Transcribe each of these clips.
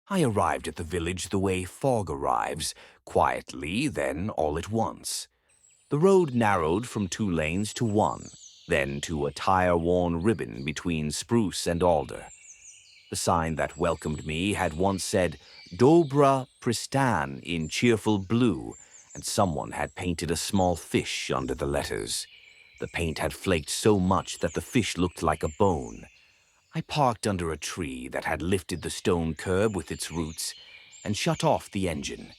I arrived at the village the way fog arrives, quietly, then all at once. The road narrowed from 2 lanes to one, then to a tire-worn ribbon between spruce and alder. The sign that welcomed me had once said, Dobra Pristan in cheerful blue, and someone had painted a small fish under the letters. The paint had flaked so much that the fish looked like a bone. I parked under a tree that had lifted the stone curb with its roots and shut off the engine.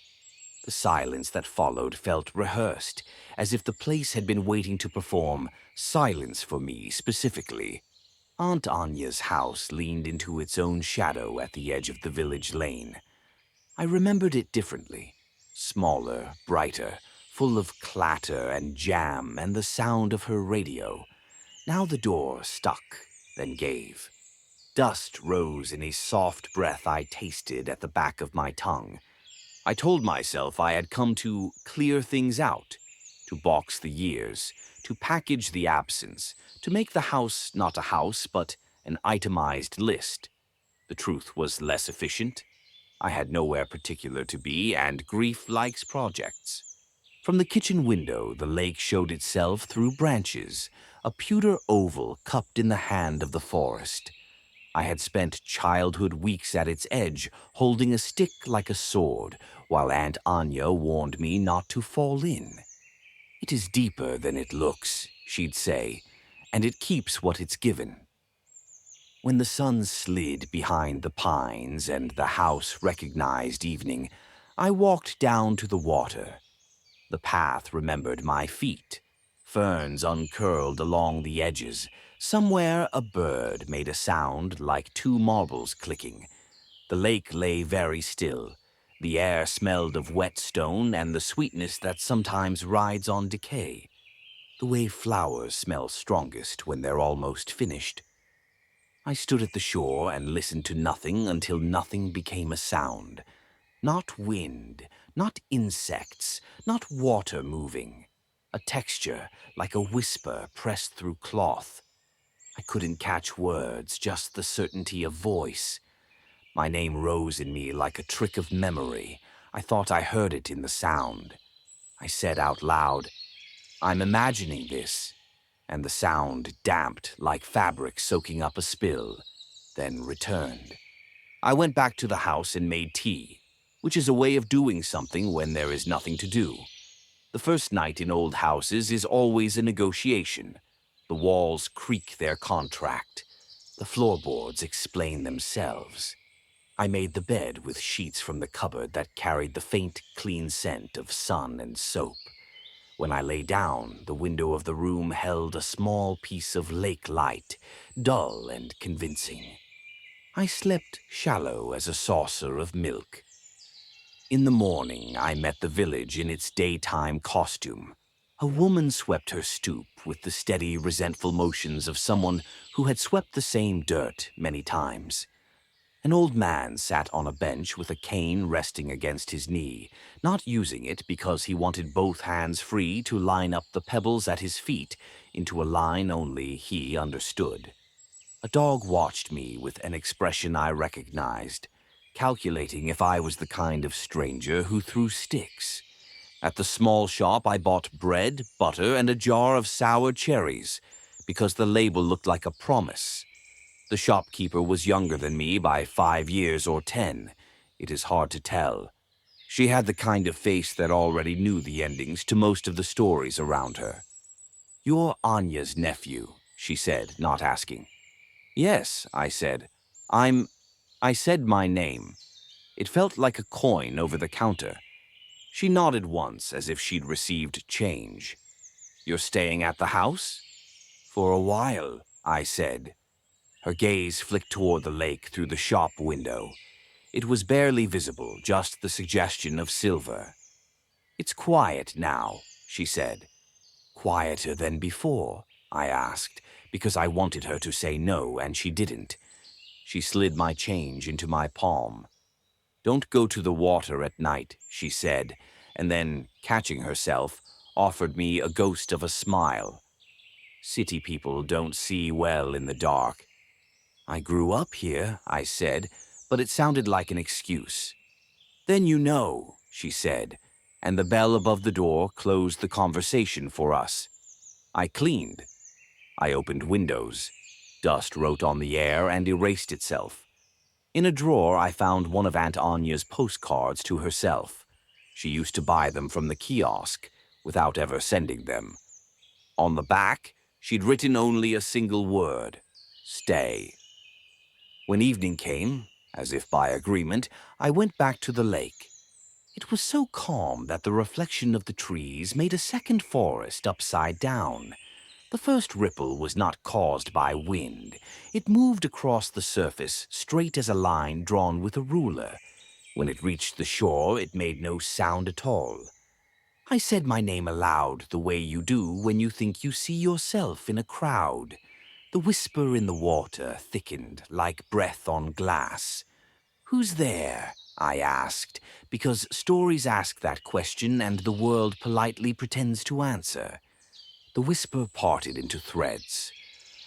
The silence that followed felt rehearsed, as if the place had been waiting to perform silence for me specifically. Aunt Anya's house leaned into its own shadow at the edge of the village lane. I remembered it differently. Smaller, brighter, full of clatter and jam and the sound of her radio. Now the door stuck, then gave. Dust rose in a soft breath I tasted at the back of my tongue. I told myself I had come to clear things out, to box the years, to package the absence, to make the house not a house but an itemized list. The truth was less efficient. I had nowhere particular to be, and grief likes projects. From the kitchen window, the lake showed itself through branches, a pewter oval cupped in the hand of the forest. I had spent childhood weeks at its edge, holding a stick like a sword, while Aunt Anya warned me not to fall in. It is deeper than it looks, she'd say, and it keeps what it's given. When the sun slid behind the pines and the house recognized evening, I walked down to the water. The path remembered my feet. Ferns uncurled along the edges. Somewhere a bird made a sound like 2 marbles clicking. The lake lay very still. The air smelled of wet stone and the sweetness that sometimes rides on decay. The way flowers smell strongest when they're almost finished. I stood at the shore and listened to nothing until nothing became a sound. Not wind, not insects, not water moving. A texture like a whisper pressed through cloth. I couldn't catch words, just the certainty of voice. My name rose in me like a trick of memory. I thought I heard it in the sound. I said out loud, "I'm imagining this," and the sound damped like fabric soaking up a spill, then returned. I went back to the house and made tea, which is a way of doing something when there is nothing to do. The first night in old houses is always a negotiation. The walls creak their contract. The floorboards explain themselves. I made the bed with sheets from the cupboard that carried the faint, clean scent of sun and soap. When I lay down, the window of the room held a small piece of lake light, dull and convincing. I slept shallow as a saucer of milk. In the morning, I met the village in its daytime costume. A woman swept her stoop with the steady, resentful motions of someone who had swept the same dirt many times. An old man sat on a bench with a cane resting against his knee, not using it because he wanted both hands free to line up the pebbles at his feet into a line only he understood. A dog watched me with an expression I recognized, calculating if I was the kind of stranger who threw sticks. At the small shop, I bought bread, butter, and a jar of sour cherries, because the label looked like a promise. The shopkeeper was younger than me by 5 years or 10. It is hard to tell. She had the kind of face that already knew the endings to most of the stories around her. "You're Anya's nephew," she said, not asking. "Yes," I said. I said my name. It felt like a coin over the counter. She nodded once as if she'd received change. "You're staying at the house?" "For a while," I said. Her gaze flicked toward the lake through the shop window. It was barely visible, just the suggestion of silver. "It's quiet now," she said. "Quieter than before?" I asked, because I wanted her to say no, and she didn't. She slid my change into my palm. "Don't go to the water at night," she said, and then, catching herself, offered me a ghost of a smile. "City people don't see well in the dark." "I grew up here," I said. but it sounded like an excuse. "Then you know," she said, and the bell above the door closed the conversation for us. I cleaned. I opened windows. Dust wrote on the air and erased itself. In a drawer, I found one of Aunt Anya's postcards to herself. She used to buy them from the kiosk without ever sending them. On the back, she'd written only a single word: stay. When evening came, as if by agreement, I went back to the lake. It was so calm that the reflection of the trees made a second forest upside down. The first ripple was not caused by wind. It moved across the surface, straight as a line drawn with a ruler. When it reached the shore, it made no sound at all. I said my name aloud, the way you do when you think you see yourself in a crowd. The whisper in the water thickened like breath on glass. "Who's there?" I asked, because stories ask that question and the world politely pretends to answer. The whisper parted into threads.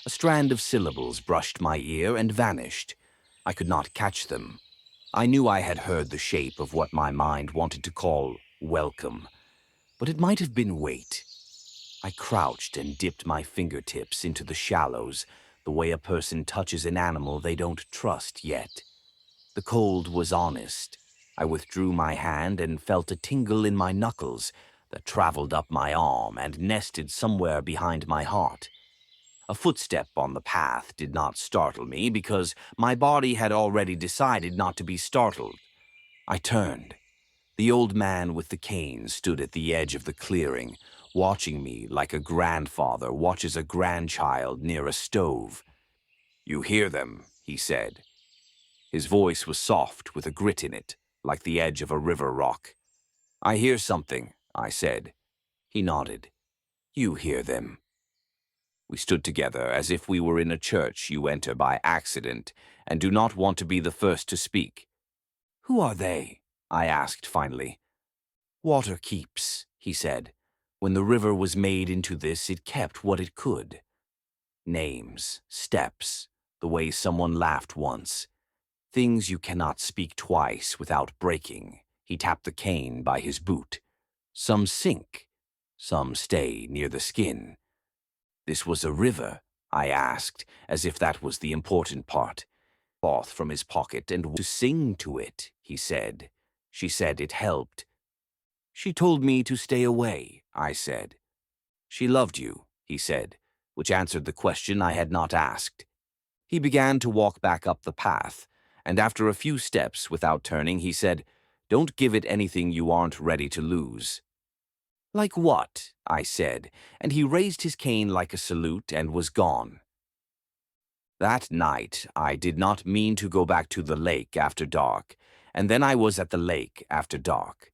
A strand of syllables brushed my ear and vanished. I could not catch them. I knew I had heard the shape of what my mind wanted to call welcome, but it might have been wait. I crouched and dipped my fingertips into the shallows, the way a person touches an animal they don't trust yet. The cold was honest. I withdrew my hand and felt a tingle in my knuckles that traveled up my arm and nested somewhere behind my heart. A footstep on the path did not startle me because my body had already decided not to be startled. I turned. The old man with the cane stood at the edge of the clearing, watching me like a grandfather watches a grandchild near a stove. "You hear them," he said. His voice was soft with a grit in it, like the edge of a river rock. "I hear something," I said. He nodded. "You hear them." We stood together as if we were in a church you enter by accident and do not want to be the first to speak. "Who are they?" I asked finally. "Water keeps," he said. "When the river was made into this, it kept what it could. Names, steps, the way someone laughed once. Things you cannot speak twice without breaking." He tapped the cane by his boot. "Some sink, some stay near the skin." "This was a river?" I asked, as if that was the important part. Cloth from his pocket and to sing to it, he said. She said it helped. "She told me to stay away," I said. "She loved you," he said, which answered the question I had not asked. He began to walk back up the path, and after a few steps without turning, he said, "Don't give it anything you aren't ready to lose." "Like what?" I said, and he raised his cane like a salute and was gone. That night, I did not mean to go back to the lake after dark, and then I was at the lake after dark.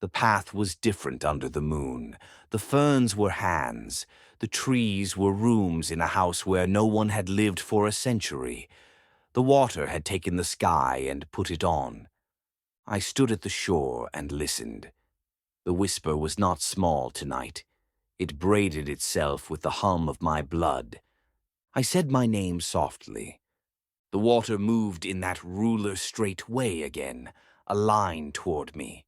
The path was different under the moon. The ferns were hands. The trees were rooms in a house where no one had lived for a century. The water had taken the sky and put it on. I stood at the shore and listened. The whisper was not small tonight. It braided itself with the hum of my blood. I said my name softly. The water moved in that ruler-straight way again, a line toward me.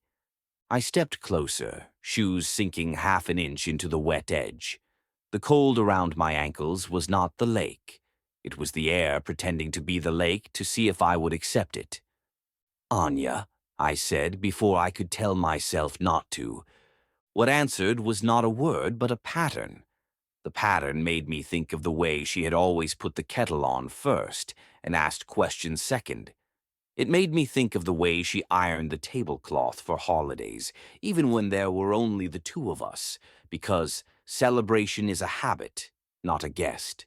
I stepped closer, shoes sinking half an inch into the wet edge. The cold around my ankles was not the lake. It was the air pretending to be the lake to see if I would accept it. "Anya," I said before I could tell myself not to. What answered was not a word, but a pattern. The pattern made me think of the way she had always put the kettle on first and asked questions second. It made me think of the way she ironed the tablecloth for holidays, even when there were only the two of us, because celebration is a habit, not a guest.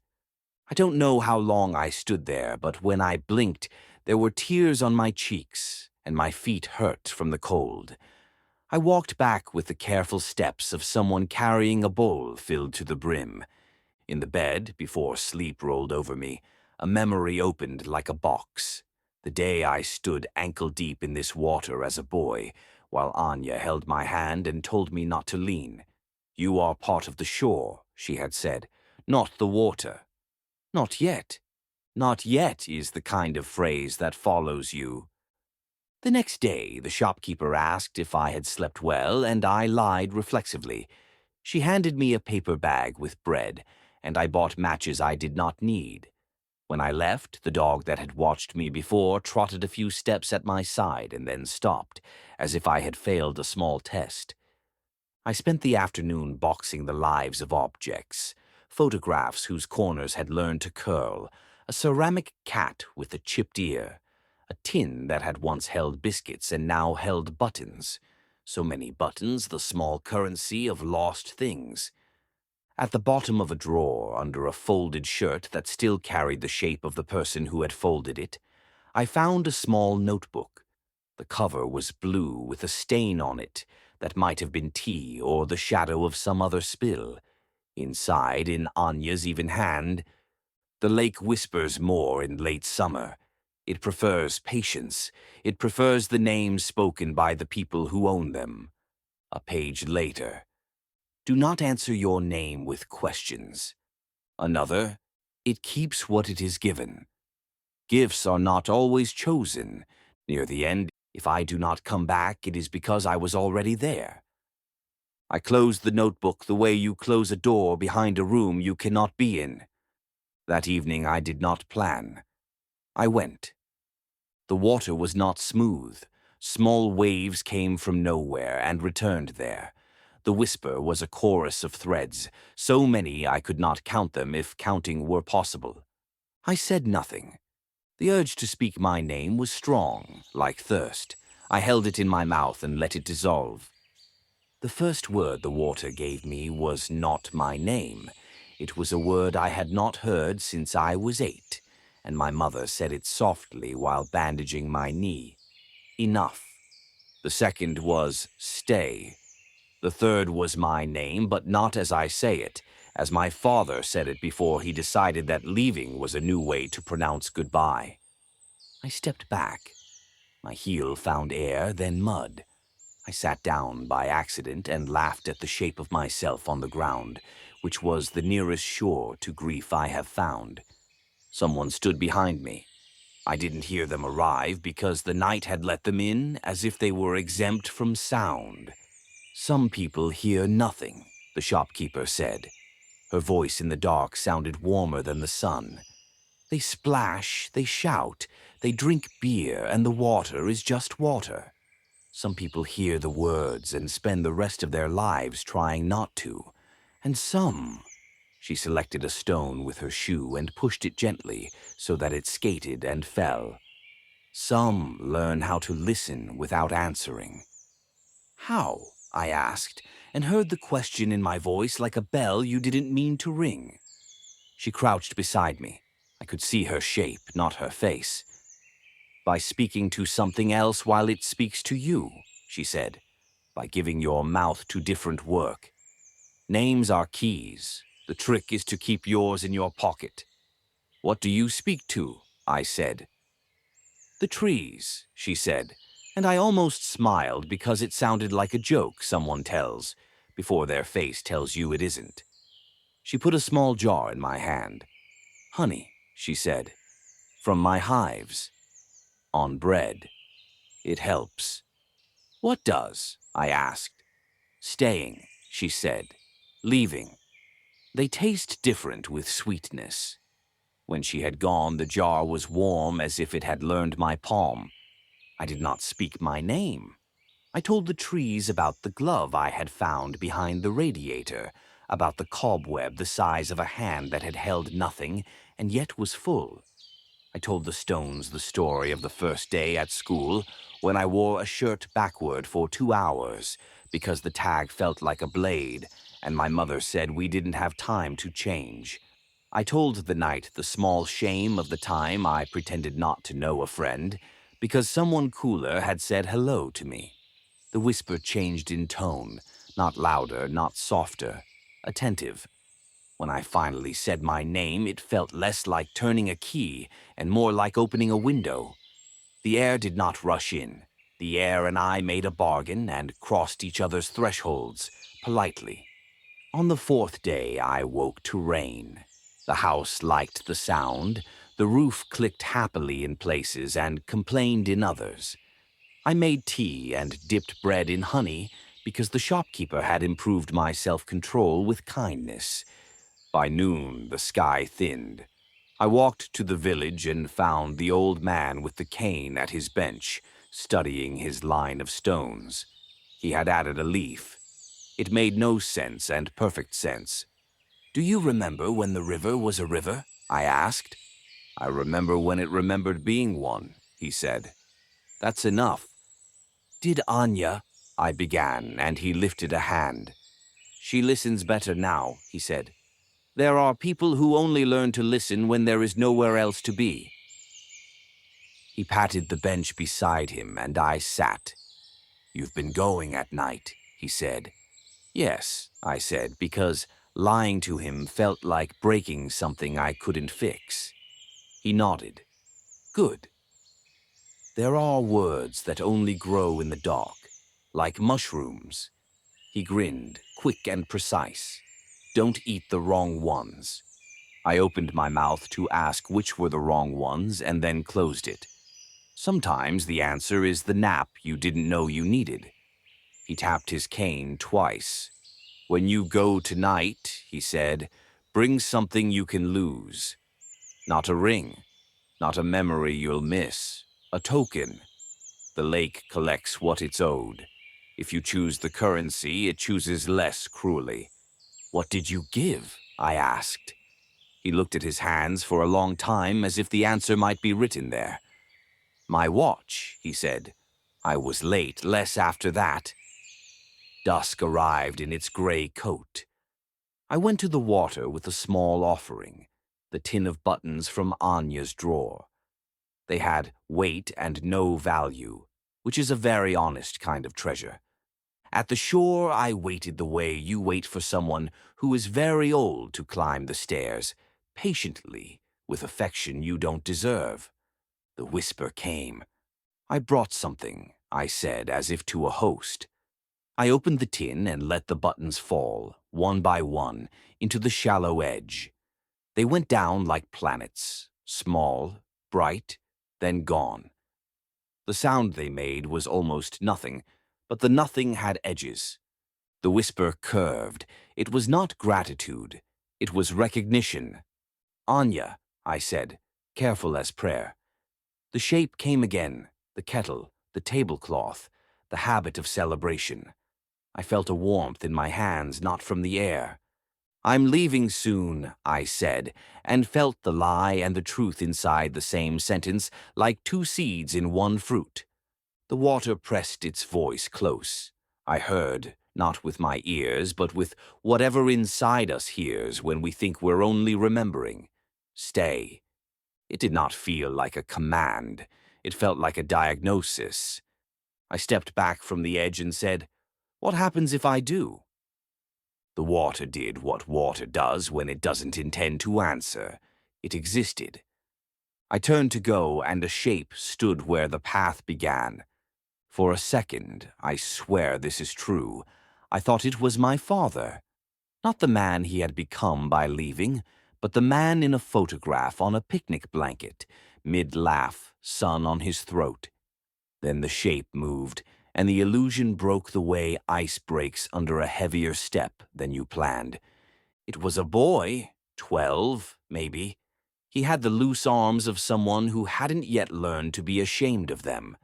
I don't know how long I stood there, but when I blinked, there were tears on my cheeks, and my feet hurt from the cold. I walked back with the careful steps of someone carrying a bowl filled to the brim. In the bed, before sleep rolled over me, a memory opened like a box. The day I stood ankle-deep in this water as a boy, while Anya held my hand and told me not to lean. "You are part of the shore," she had said, "not the water." "Not yet." Not yet is the kind of phrase that follows you. The next day, the shopkeeper asked if I had slept well, and I lied reflexively. She handed me a paper bag with bread, and I bought matches I did not need. When I left, the dog that had watched me before trotted a few steps at my side and then stopped, as if I had failed a small test. I spent the afternoon boxing the lives of objects, photographs whose corners had learned to curl, a ceramic cat with a chipped ear, a tin that had once held biscuits and now held buttons. So many buttons, the small currency of lost things. At the bottom of a drawer, under a folded shirt that still carried the shape of the person who had folded it, I found a small notebook. The cover was blue with a stain on it that might have been tea or the shadow of some other spill. Inside, in Anya's even hand, "The lake whispers more in late summer. It prefers patience. It prefers the names spoken by the people who own them." A page later, "Do not answer your name with questions." Another, "It keeps what it is given. Gifts are not always chosen. Near the end, if I do not come back, it is because I was already there." I closed the notebook the way you close a door behind a room you cannot be in. That evening I did not plan. I went. The water was not smooth. Small waves came from nowhere and returned there. The whisper was a chorus of threads, so many I could not count them if counting were possible. I said nothing. The urge to speak my name was strong, like thirst. I held it in my mouth and let it dissolve. The first word the water gave me was not my name. It was a word I had not heard since I was 8, and my mother said it softly while bandaging my knee. Enough. The second was stay. The third was my name, but not as I say it, as my father said it before he decided that leaving was a new way to pronounce goodbye. I stepped back. My heel found air, then mud. I sat down by accident and laughed at the shape of myself on the ground, which was the nearest shore to grief I have found. Someone stood behind me. I didn't hear them arrive because the night had let them in as if they were exempt from sound. "Some people hear nothing," the shopkeeper said. Her voice in the dark sounded warmer than the sun. "They splash, they shout, they drink beer, and the water is just water. Some people hear the words and spend the rest of their lives trying not to. And some—" She selected a stone with her shoe and pushed it gently so that it skated and fell. "Some learn how to listen without answering." "How?" I asked, and heard the question in my voice like a bell you didn't mean to ring. She crouched beside me. I could see her shape, not her face. "By speaking to something else while it speaks to you," she said. "By giving your mouth to different work. Names are keys. The trick is to keep yours in your pocket." "What do you speak to?" I said. "The trees," she said, and I almost smiled because it sounded like a joke someone tells, before their face tells you it isn't. She put a small jar in my hand. "Honey," she said, "from my hives. On bread. It helps." "What does?" I asked. "Staying," she said. "Leaving. They taste different with sweetness." When she had gone, the jar was warm as if it had learned my palm. I did not speak my name. I told the trees about the glove I had found behind the radiator, about the cobweb the size of a hand that had held nothing and yet was full. I told the stones the story of the first day at school when I wore a shirt backward for 2 hours because the tag felt like a blade and my mother said we didn't have time to change. I told the night the small shame of the time I pretended not to know a friend because someone cooler had said hello to me. The whisper changed in tone, not louder, not softer, attentive. When I finally said my name, it felt less like turning a key and more like opening a window. The air did not rush in. The air and I made a bargain and crossed each other's thresholds, politely. On the 4th day, I woke to rain. The house liked the sound. The roof clicked happily in places and complained in others. I made tea and dipped bread in honey because the shopkeeper had improved my self-control with kindness. By noon, the sky thinned. I walked to the village and found the old man with the cane at his bench, studying his line of stones. He had added a leaf. It made no sense and perfect sense. "Do you remember when the river was a river?" I asked. "I remember when it remembered being one," he said. "That's enough." "Did Anya—" I began, and he lifted a hand. "She listens better now," he said. "There are people who only learn to listen when there is nowhere else to be." He patted the bench beside him, and I sat. "You've been going at night," he said. "Yes," I said, because lying to him felt like breaking something I couldn't fix. He nodded. "Good. There are words that only grow in the dark, like mushrooms." He grinned, quick and precise. "Don't eat the wrong ones." I opened my mouth to ask which were the wrong ones and then closed it. "Sometimes the answer is the nap you didn't know you needed." He tapped his cane twice. "When you go tonight," he said, "bring something you can lose. Not a ring, not a memory you'll miss, a token. The lake collects what it's owed. If you choose the currency, it chooses less cruelly." "What did you give?" I asked. He looked at his hands for a long time as if the answer might be written there. "My watch," he said. "I was late, less after that." Dusk arrived in its gray coat. I went to the water with a small offering, the tin of buttons from Anya's drawer. They had weight and no value, which is a very honest kind of treasure. At the shore, I waited the way you wait for someone who is very old to climb the stairs, patiently, with affection you don't deserve. The whisper came. "I brought something," I said, as if to a host. I opened the tin and let the buttons fall, one by one, into the shallow edge. They went down like planets, small, bright, then gone. The sound they made was almost nothing, but the nothing had edges. The whisper curved. It was not gratitude. It was recognition. "Anya," I said, careful as prayer. The shape came again, the kettle, the tablecloth, the habit of celebration. I felt a warmth in my hands, not from the air. "I'm leaving soon," I said, and felt the lie and the truth inside the same sentence, like two seeds in one fruit. The water pressed its voice close. I heard, not with my ears, but with whatever inside us hears when we think we're only remembering. "Stay." It did not feel like a command. It felt like a diagnosis. I stepped back from the edge and said, "What happens if I do?" The water did what water does when it doesn't intend to answer. It existed. I turned to go, and a shape stood where the path began. For a second, I swear this is true, I thought it was my father. Not the man he had become by leaving, but the man in a photograph on a picnic blanket, mid-laugh, sun on his throat. Then the shape moved, and the illusion broke the way ice breaks under a heavier step than you planned. It was a boy, 12, maybe. He had the loose arms of someone who hadn't yet learned to be ashamed of them.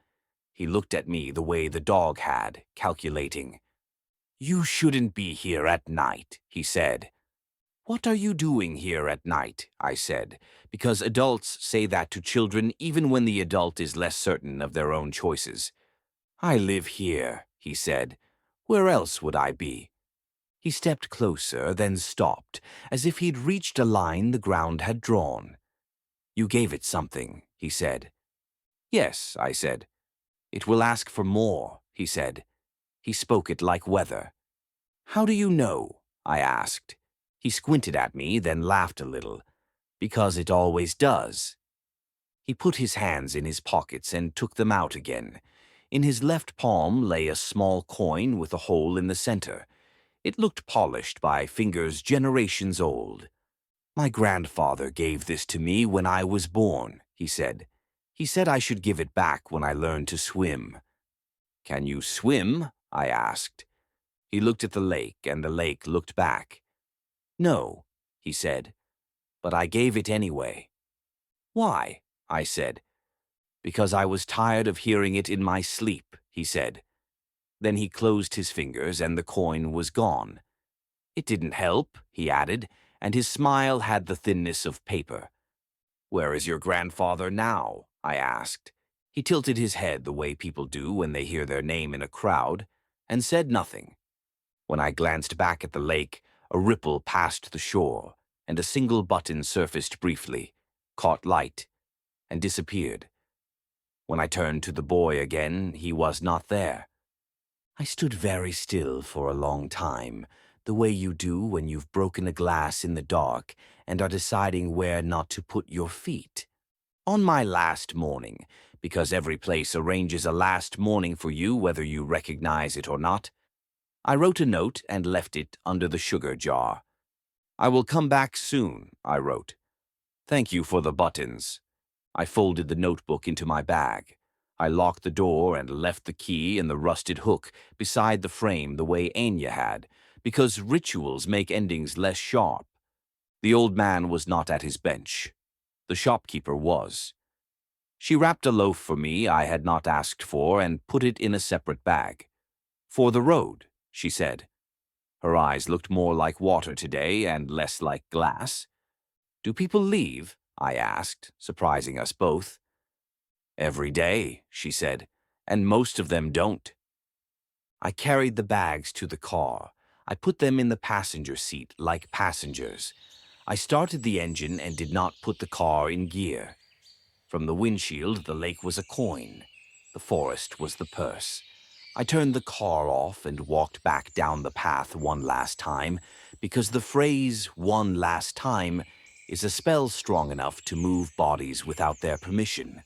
He looked at me the way the dog had, calculating. "You shouldn't be here at night," he said. "What are you doing here at night?" I said, because adults say that to children even when the adult is less certain of their own choices. "I live here," he said. "Where else would I be?" He stepped closer, then stopped, as if he'd reached a line the ground had drawn. "You gave it something," he said. "Yes," I said. "It will ask for more," he said. He spoke it like weather. "How do you know?" I asked. He squinted at me, then laughed a little. "Because it always does." He put his hands in his pockets and took them out again. In his left palm lay a small coin with a hole in the center. It looked polished by fingers generations old. "My grandfather gave this to me when I was born," he said. "He said I should give it back when I learned to swim." "Can you swim?" I asked. He looked at the lake, and the lake looked back. "No," he said, "but I gave it anyway." "Why?" I said. "Because I was tired of hearing it in my sleep," he said. Then he closed his fingers, and the coin was gone. "It didn't help," he added, and his smile had the thinness of paper. "Where is your grandfather now?" I asked. He tilted his head the way people do when they hear their name in a crowd, and said nothing. When I glanced back at the lake, a ripple passed the shore, and a single button surfaced briefly, caught light, and disappeared. When I turned to the boy again, he was not there. I stood very still for a long time, the way you do when you've broken a glass in the dark and are deciding where not to put your feet. On my last morning, because every place arranges a last morning for you whether you recognize it or not, I wrote a note and left it under the sugar jar. "I will come back soon," I wrote. "Thank you for the buttons." I folded the notebook into my bag. I locked the door and left the key in the rusted hook beside the frame the way Anya had, because rituals make endings less sharp. The old man was not at his bench. The shopkeeper was. She wrapped a loaf for me I had not asked for and put it in a separate bag. "For the road," she said. Her eyes looked more like water today and less like glass. "Do people leave?" I asked, surprising us both. "Every day," she said, "and most of them don't." I carried the bags to the car. I put them in the passenger seat like passengers. I started the engine and did not put the car in gear. From the windshield, the lake was a coin. The forest was the purse. I turned the car off and walked back down the path one last time, because the phrase "one last time" is a spell strong enough to move bodies without their permission.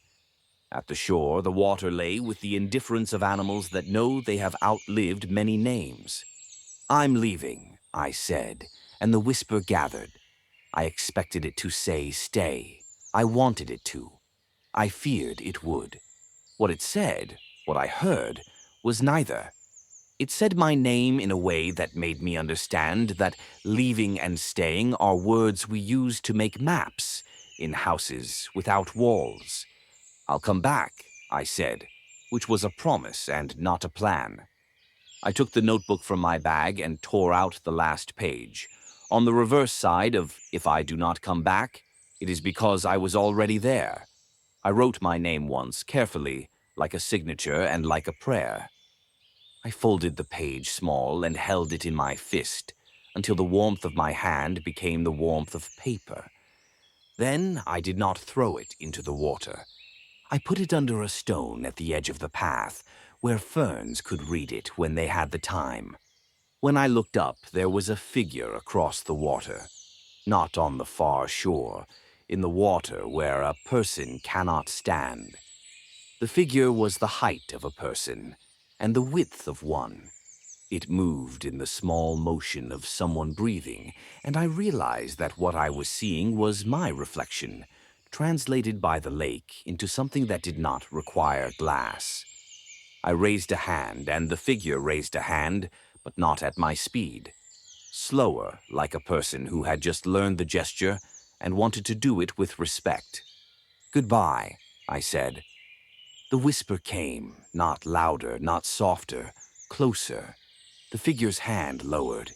At the shore, the water lay with the indifference of animals that know they have outlived many names. "I'm leaving," I said, and the whisper gathered. I expected it to say stay. I wanted it to. I feared it would. What it said, what I heard, was neither. It said my name in a way that made me understand that leaving and staying are words we use to make maps in houses without walls. "I'll come back," I said, which was a promise and not a plan. I took the notebook from my bag and tore out the last page. On the reverse side of "If I do not come back, it is because I was already there." I wrote my name once, carefully, like a signature and like a prayer. I folded the page small and held it in my fist until the warmth of my hand became the warmth of paper. Then I did not throw it into the water. I put it under a stone at the edge of the path, where ferns could read it when they had the time. When I looked up, there was a figure across the water. Not on the far shore, in the water where a person cannot stand. The figure was the height of a person, and the width of one. It moved in the small motion of someone breathing, and I realized that what I was seeing was my reflection, translated by the lake into something that did not require glass. I raised a hand, and the figure raised a hand, but not at my speed. Slower, like a person who had just learned the gesture and wanted to do it with respect. "Goodbye," I said. The whisper came, not louder, not softer, closer. The figure's hand lowered.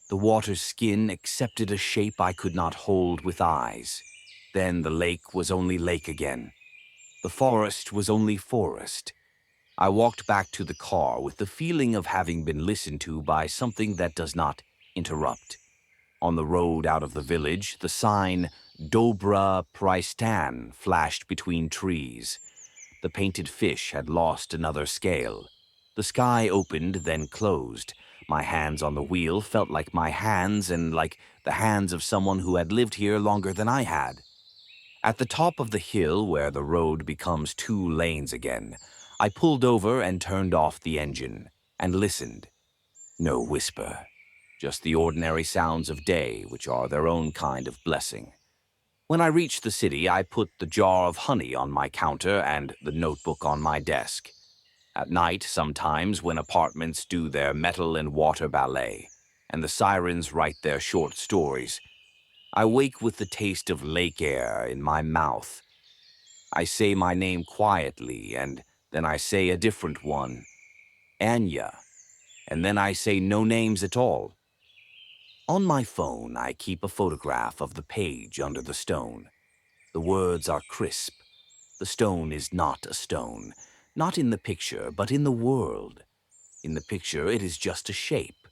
The water's skin accepted a shape I could not hold with eyes. Then the lake was only lake again. The forest was only forest. I walked back to the car with the feeling of having been listened to by something that does not interrupt. On the road out of the village, the sign "Dobra Pristan" flashed between trees. The painted fish had lost another scale. The sky opened, then closed. My hands on the wheel felt like my hands and like the hands of someone who had lived here longer than I had. At the top of the hill where the road becomes 2 lanes again, I pulled over and turned off the engine and listened. No whisper, just the ordinary sounds of day, which are their own kind of blessing. When I reach the city, I put the jar of honey on my counter and the notebook on my desk. At night, sometimes, when apartments do their metal and water ballet, and the sirens write their short stories, I wake with the taste of lake air in my mouth. I say my name quietly, and then I say a different one, Anya, and then I say no names at all. On my phone, I keep a photograph of the page under the stone. The words are crisp. The stone is not a stone, not in the picture, but in the world. In the picture, it is just a shape.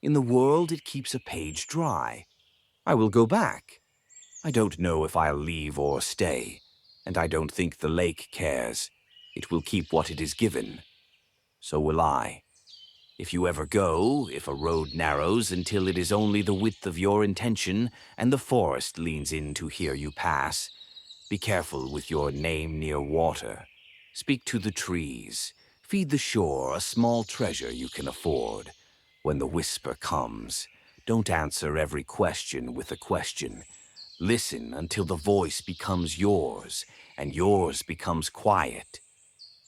In the world, it keeps a page dry. I will go back. I don't know if I'll leave or stay, and I don't think the lake cares. It will keep what it is given. So will I. If you ever go, if a road narrows until it is only the width of your intention and the forest leans in to hear you pass, be careful with your name near water. Speak to the trees. Feed the shore a small treasure you can afford. When the whisper comes, don't answer every question with a question. Listen until the voice becomes yours and yours becomes quiet.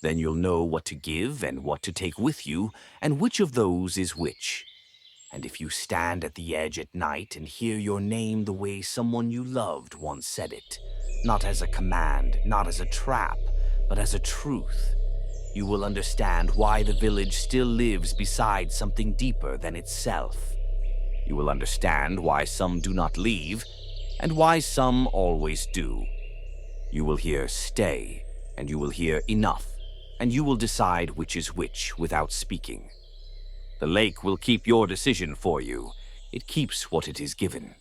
Then you'll know what to give and what to take with you, and which of those is which. And if you stand at the edge at night and hear your name the way someone you loved once said it, not as a command, not as a trap, but as a truth, you will understand why the village still lives beside something deeper than itself. You will understand why some do not leave, and why some always do. You will hear stay, and you will hear enough, and you will decide which is which without speaking. The lake will keep your decision for you. It keeps what it is given.